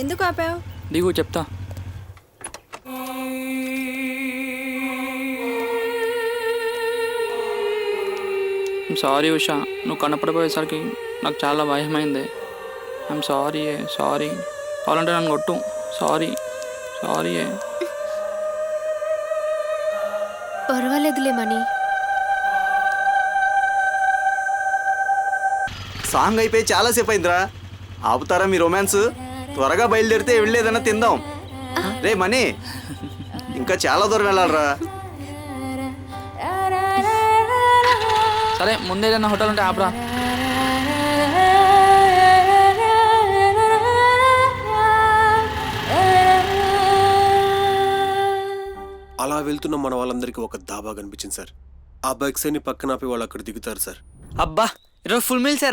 ఎందుకు ఆపావు? దిగు చెప్తా. సారీ ఉషా, నువ్వు కనపడిపోయేసరికి నాకు చాలా భయమైంది. I'm sorry. సారీ కావాలంటే నన్ను కొట్టు. సారీ. సారీ. పర్వాలేదులే మనీ. సాంగ్ అయిపోయి చాలాసేపు అయిందిరా. ఆపుతారా మీ రొమాన్స్? త్వరగా బయలుదేరితే వెళ్ళేదన్నా తిందాం. రే మనీ, ఇంకా చాలా దూరం వెళ్ళాలరా. సరే ముందే ఏదైనా హోటల్ ఉంటే ఆపరా. అలా వెళ్తున్న మన వాళ్ళందరికీ ఒక దాబా కనిపించింది సార్. ఆ బైక్స్ అన్ని పక్కన ఆపి వాళ్ళు అక్కడ దిగుతారు సార్. అబ్బా ఈరోజు ఫుల్ మీల్ సార్.